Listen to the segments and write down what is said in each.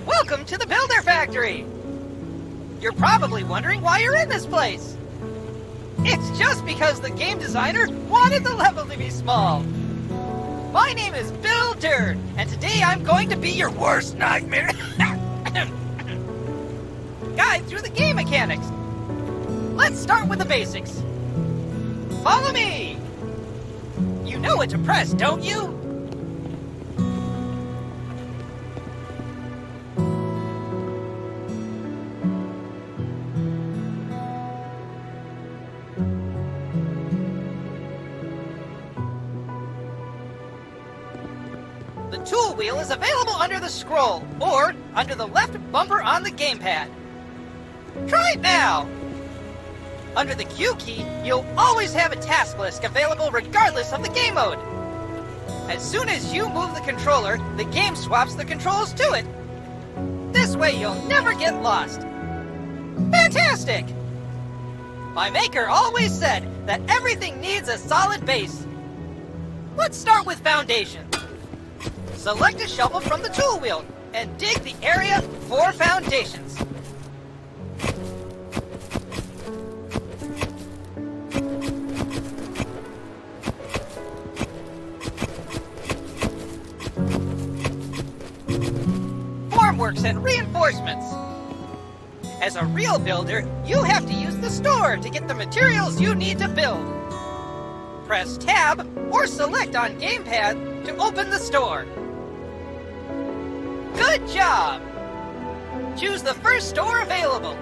Welcome to the Builder Factory! You're probably wondering why you're in this place. It's just because the game designer wanted the level to be small. My name is Builder, and today I'm going to be your worst nightmare. Guide through the game mechanics. Let's start with the basics. Follow me! You know what to press, don't you? The tool wheel is available under the scroll, or under the left bumper on the gamepad. Try it now! Under the Q key, you'll always have a task list available regardless of the game mode. As soon as you move the controller, the game swaps the controls to it. This way you'll never get lost. Fantastic! My maker always said that everything needs a solid base. Let's start with foundation. Select a shovel from the tool wheel and dig the area for foundations. Formworks and reinforcements. As a real builder, you have to use the store to get the materials you need to build. Press Tab or Select on gamepad to open the store. Good job! Choose the first store available.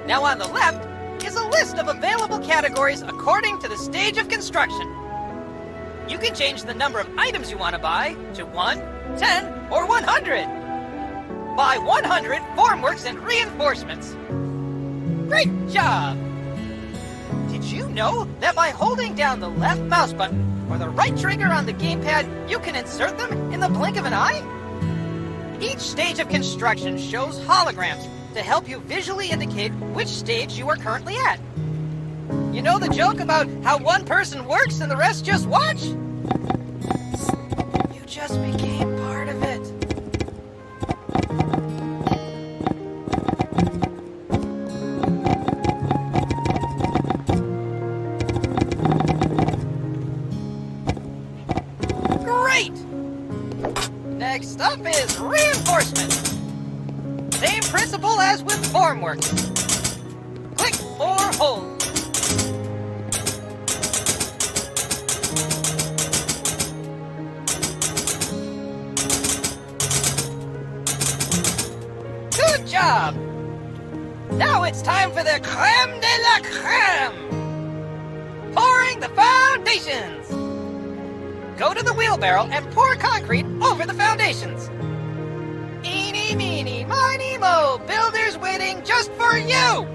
Now on the left is a list of available categories according to the stage of construction. You can change the number of items you want to buy to 1, 10, or 100. Buy 100 formworks and reinforcements. Great job! Did you know that by holding down the left mouse button or the right trigger on the gamepad, you can insert them in the blink of an eye? Each stage of construction shows holograms to help you visually indicate which stage you are currently at. You know the joke about how one person works and the rest just watch? You just became part of it. Great! Next up is reinforcement. Same principle as with formwork. Click or hold. Good job! Now it's time for the creme de la creme! Pouring the foundations! Go to the wheelbarrow and pour concrete over the foundations. Eeny, meeny, miny, mo, builders waiting just for you!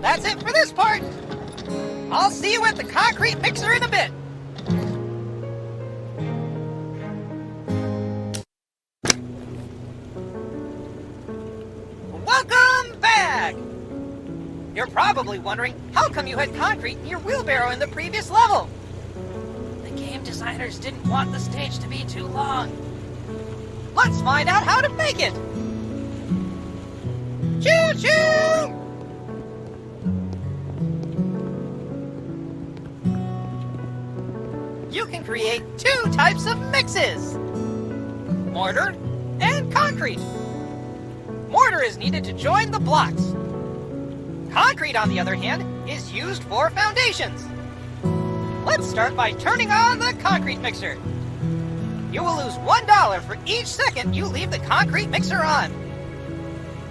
That's it for this part. I'll see you at the concrete mixer in a bit. Welcome back! You're probably wondering, how come you had concrete in your wheelbarrow in the previous level? The game designers didn't want the stage to be too long. Let's find out how to make it! Choo-choo! you can create two types of mixes: mortar and concrete. Mortar is needed to join the blocks. Concrete, on the other hand, is used for foundations. Let's start by turning on the concrete mixer. You will lose $1 for each second you leave the concrete mixer on.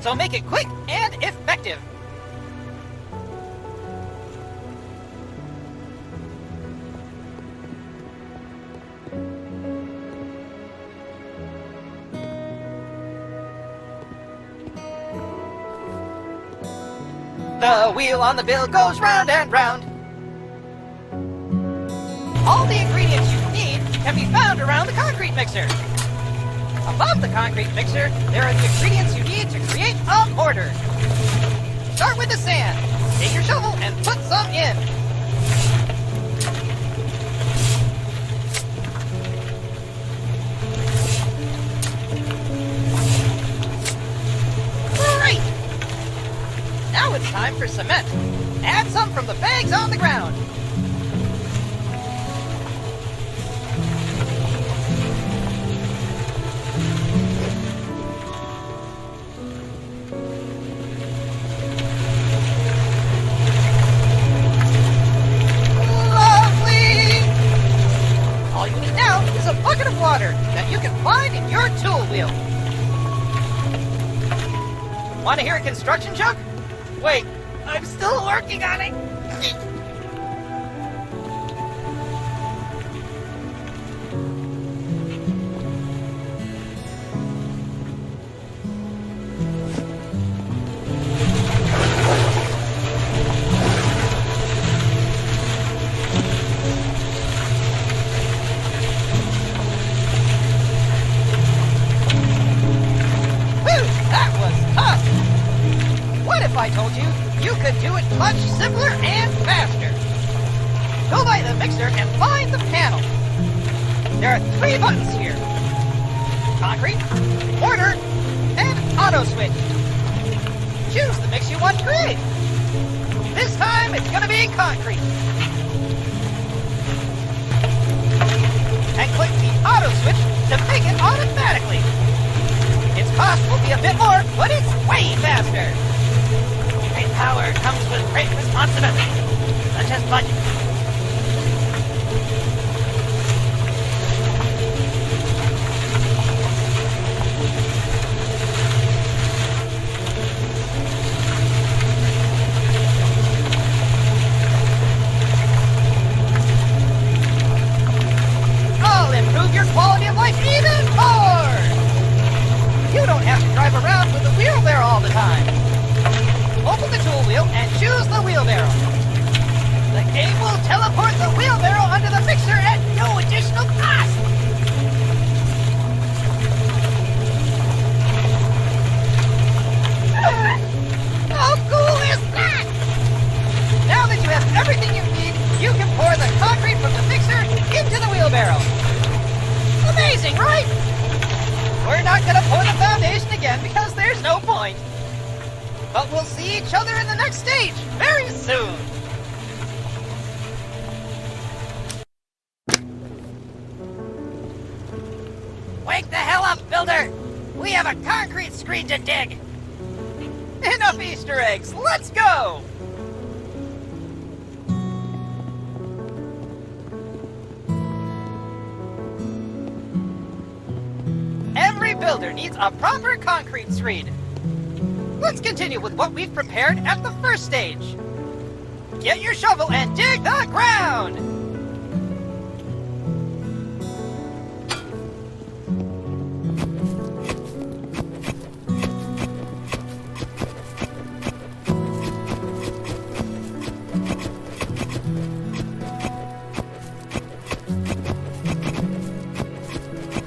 So make it quick and effective. The wheel on the bill goes round and round. All the ingredients you need can be found around the concrete mixer. Above the concrete mixer, there are the ingredients you need to create a mortar. Start with the sand. Take your shovel and put some in. Great! Now it's time for cement. Add some from the bags on the ground. Water that you can find in your tool wheel. Want to hear a construction joke? Wait, I'm still working on it. I told you, you could do it much simpler and faster. Go by the mixer and find the panel. There are 3 buttons here: concrete, mortar, and auto switch. Choose the mix you want to create. This time it's going to be concrete. And click the auto switch to make it automatically. Its cost will be a bit more, but it's way faster. Great power comes with great responsibility, such as budget. I'll improve your quality of life even more! You don't have to drive around with a wheelbarrow all the time. Open the tool wheel and choose the wheelbarrow. The game will teleport the wheelbarrow under the mixer at no additional cost. How cool is that? Now that you have everything you need, you can pour the concrete from the mixer into the wheelbarrow. Amazing, right? We're not going to pour the foundation again because there's no point. But we'll see each other in the next stage very soon. Wake the hell up, builder! We have a concrete screen to dig. Enough Easter eggs, let's go! Every builder needs a proper concrete screen. Let's continue with what we've prepared at the first stage. Get your shovel and dig the ground!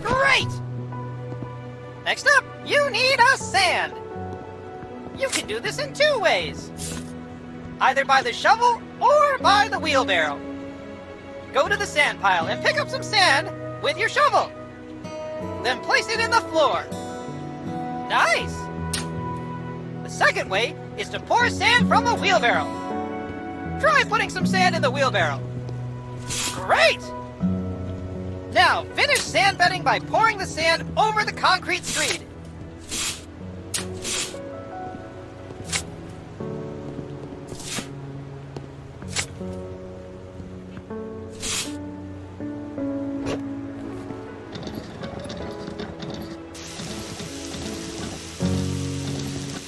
Great! Next up, you need a sand. You can do this in 2 ways. Either by the shovel or by the wheelbarrow. Go to the sand pile and pick up some sand with your shovel. Then place it in the floor. Nice! The second way is to pour sand from the wheelbarrow. Try putting some sand in the wheelbarrow. Great! Now, finish sand bedding by pouring the sand over the concrete screed.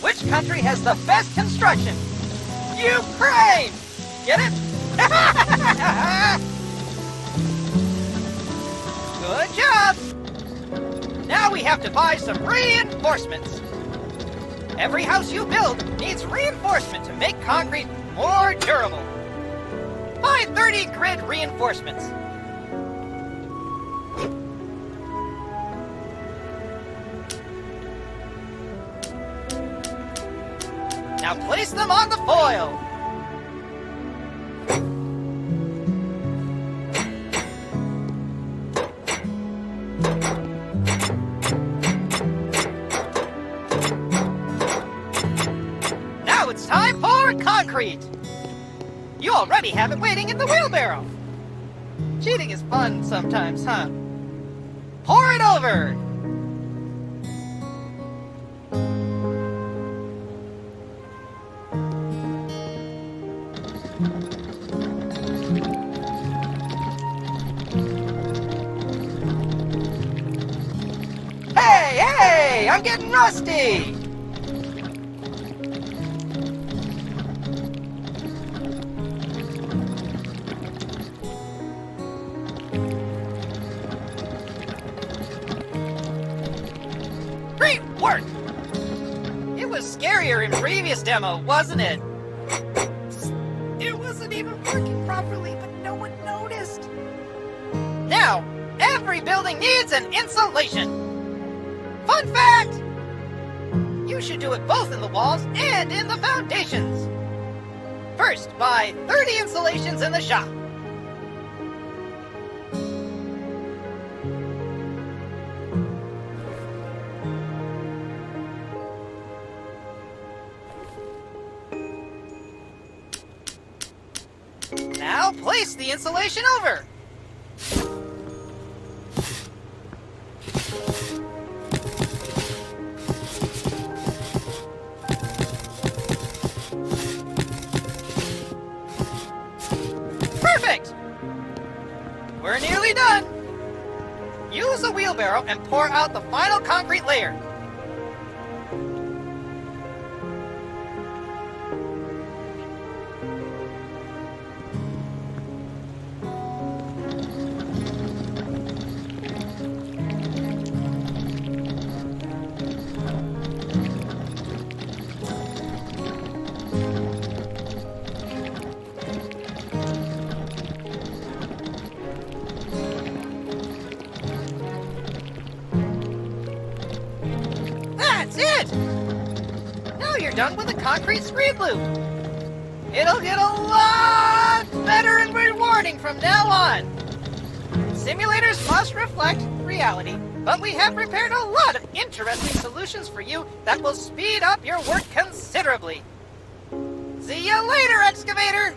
Which country has the best construction? Ukraine! Get it? Good job! Now we have to buy some reinforcements. Every house you build needs reinforcement to make concrete more durable. Buy 30 grid reinforcements. Now place them on the foil. Now it's time for concrete. You already have it waiting in the wheelbarrow. Cheating is fun sometimes, huh? Pour it over. Hey, I'm getting rusty! Great work! It was scarier in previous demo, wasn't it? It wasn't even working properly, but no one noticed. Now, every building needs an insulation. Fun fact! You should do it both in the walls and in the foundations. First, buy 30 insulations in the shop. Now place the insulation over. Perfect! We're nearly done. Use a wheelbarrow and pour out the final concrete layer. That's it! Now you're done with the concrete screed loop. It'll get a lot better and rewarding from now on. Simulators must reflect reality, but we have prepared a lot of interesting solutions for you that will speed up your work considerably. See you later, excavator!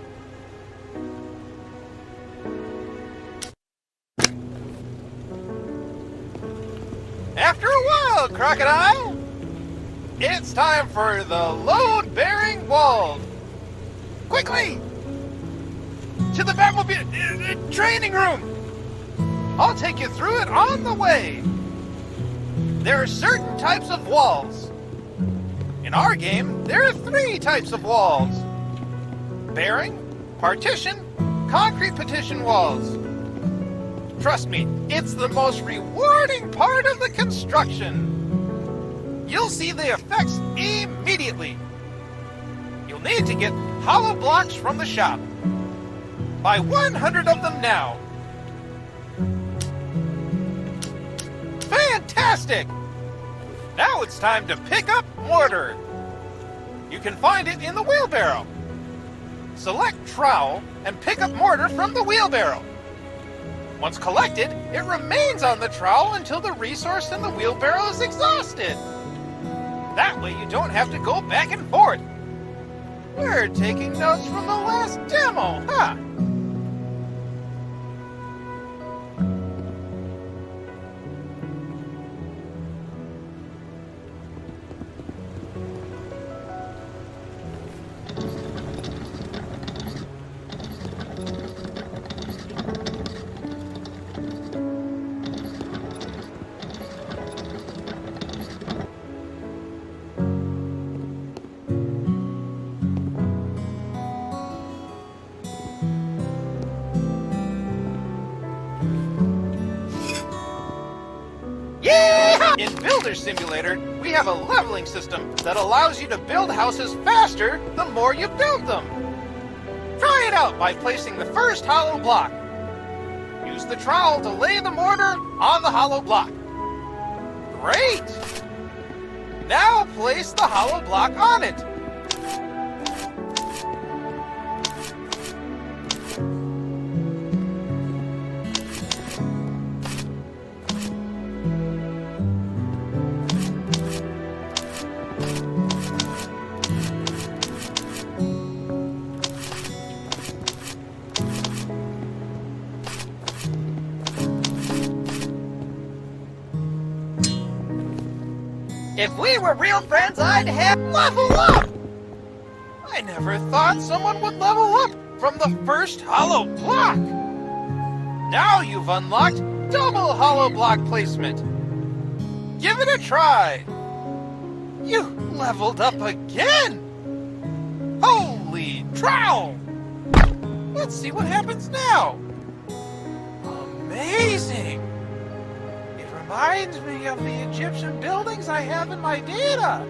After a while, Crocodile, it's time for the load-bearing wall. Quickly! To the Batmobile training room! I'll take you through it on the way. There are certain types of walls. In our game, there are 3 types of walls. Bearing, partition, concrete partition walls. Trust me, it's the most rewarding part of the construction. You'll see the effects immediately. You'll need to get hollow blocks from the shop. Buy 100 of them now. Fantastic! Now it's time to pick up mortar. You can find it in the wheelbarrow. Select trowel and pick up mortar from the wheelbarrow. Once collected, it remains on the trowel until the resource in the wheelbarrow is exhausted. That way you don't have to go back and forth. We're taking notes from the last demo, huh? In Builder Simulator, we have a leveling system that allows you to build houses faster the more you build them. Try it out by placing the first hollow block. Use the trowel to lay the mortar on the hollow block. Great! Now place the hollow block on it. If we were real friends, I'd have... Level up! I never thought someone would level up from the first hollow block. Now you've unlocked double hollow block placement. Give it a try. You leveled up again. Holy trowel! Let's see what happens now. Amazing! It reminds me of the Egyptian buildings I have in my data.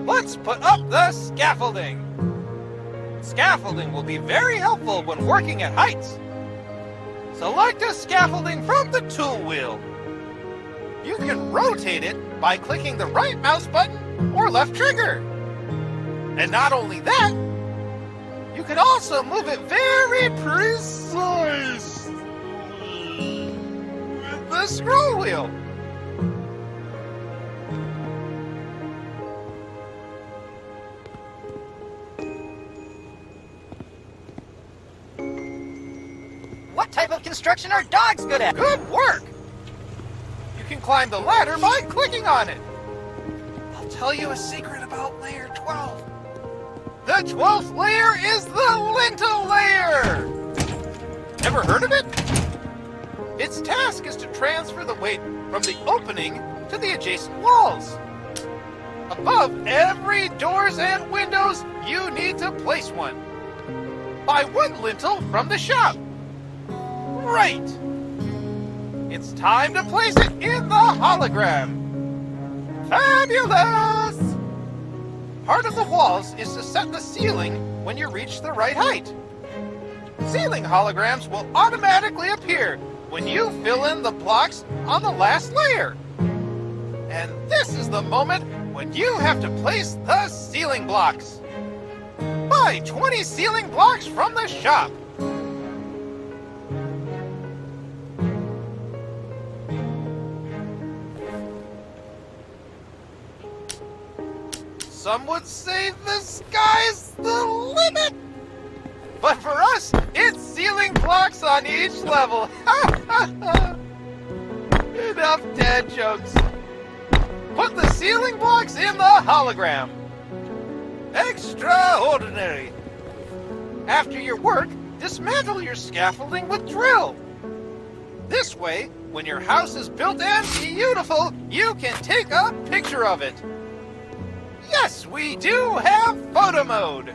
Let's put up the scaffolding. Scaffolding will be very helpful when working at heights. Select a scaffolding from the tool wheel. You can rotate it by clicking the right mouse button or left trigger. And not only that, you can also move it very precise with the scroll wheel. What type of construction are dogs good at? Good work! You can climb the ladder by clicking on it. I'll tell you a secret about layer 12. The 12th layer is the lintel layer! Never heard of it? Its task is to transfer the weight from the opening to the adjacent walls. Above every doors and windows, you need to place one. Buy one lintel from the shop. Right! It's time to place it in the hologram. Fabulous! Part of the walls is to set the ceiling when you reach the right height. Ceiling holograms will automatically appear when you fill in the blocks on the last layer. And this is the moment when you have to place the ceiling blocks. Buy 20 ceiling blocks from the shop. Some would say the sky's the limit. But for us, it's ceiling blocks on each level. Enough dad jokes. Put the ceiling blocks in the hologram. Extraordinary. After your work, dismantle your scaffolding with drill. This way, when your house is built and beautiful, you can take a picture of it. Yes, we do have photo mode.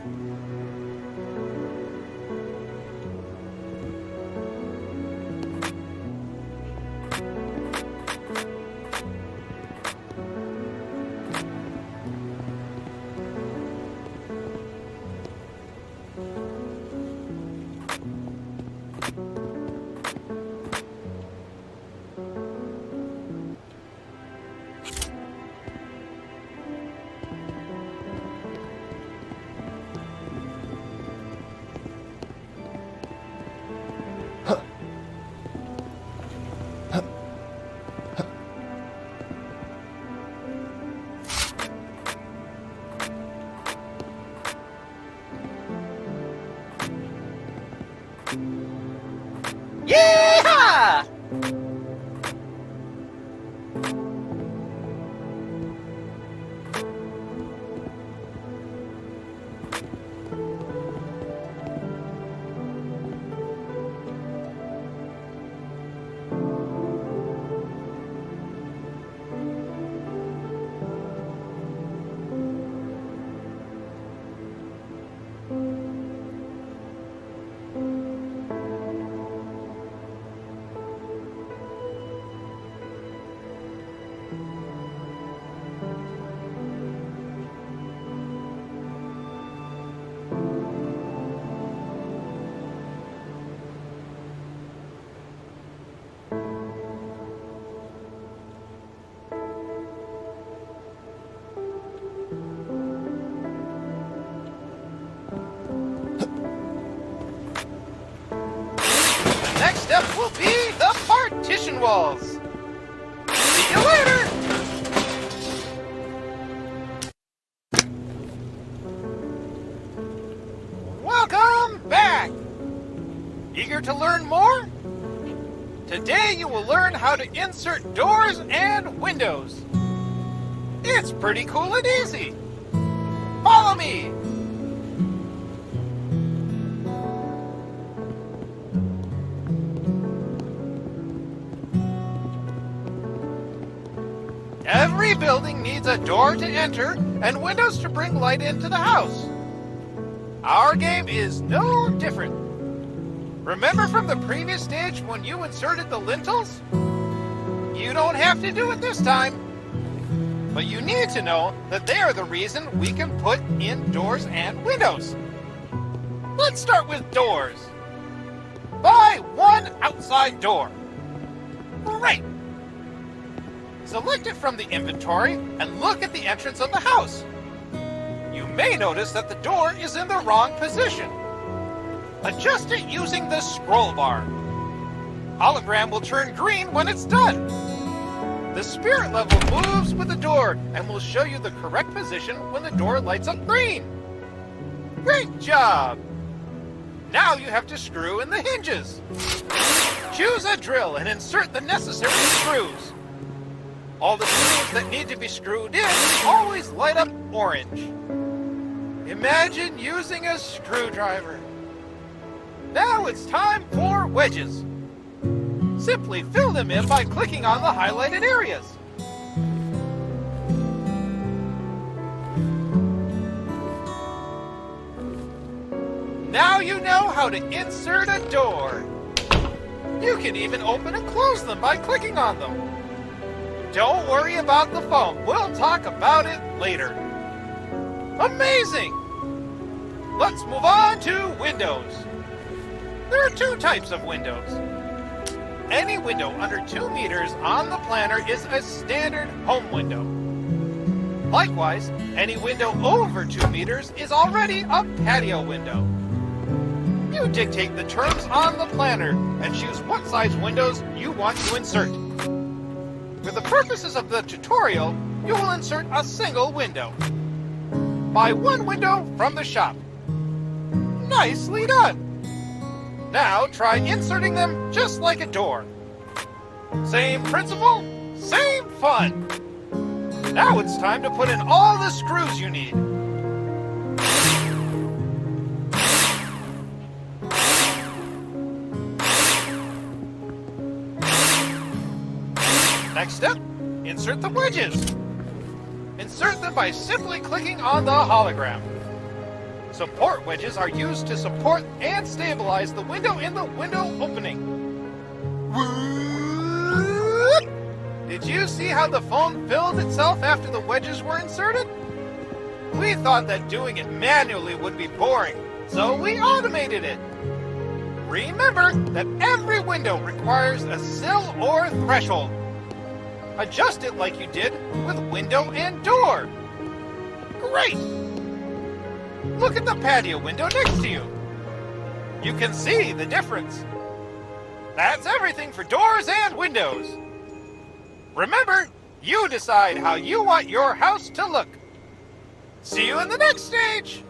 Yeah! step will be the partition walls. See you later! Welcome back! Eager to learn more? Today you will learn how to insert doors and windows. It's pretty cool and easy. Follow me! Every building needs a door to enter and windows to bring light into the house. Our game is no different. Remember from the previous stage when you inserted the lintels? You don't have to do it this time. But you need to know that they are the reason we can put in doors and windows. Let's start with doors. Buy one outside door. Great. Select it from the inventory and look at the entrance of the house. You may notice that the door is in the wrong position. Adjust it using the scroll bar. Hologram will turn green when it's done. The spirit level moves with the door and will show you the correct position when the door lights up green. Great job! Now you have to screw in the hinges. Choose a drill and insert the necessary screws. All the screws that need to be screwed in always light up orange. Imagine using a screwdriver. Now it's time for wedges. Simply fill them in by clicking on the highlighted areas. Now you know how to insert a door. You can even open and close them by clicking on them. Don't worry about the foam. We'll talk about it later. Amazing! Let's move on to windows. There are two types of windows. Any window under 2 meters on the planner is a standard home window. Likewise, any window over 2 meters is already a patio window. You dictate the terms on the planner and choose what size windows you want to insert. For the purposes of the tutorial, you will insert a single window. Buy one window from the shop. Nicely done! Now try inserting them just like a door. Same principle, same fun. Now it's time to put in all the screws you need. Next step, insert the wedges. Insert them by simply clicking on the hologram. Support wedges are used to support and stabilize the window in the window opening. Did you see how the foam filled itself after the wedges were inserted? We thought that doing it manually would be boring, so we automated it. Remember that every window requires a sill or threshold. Adjust it like you did with window and door. Great! Look at the patio window next to you. You can see the difference. That's everything for doors and windows. Remember, you decide how you want your house to look. See you in the next stage!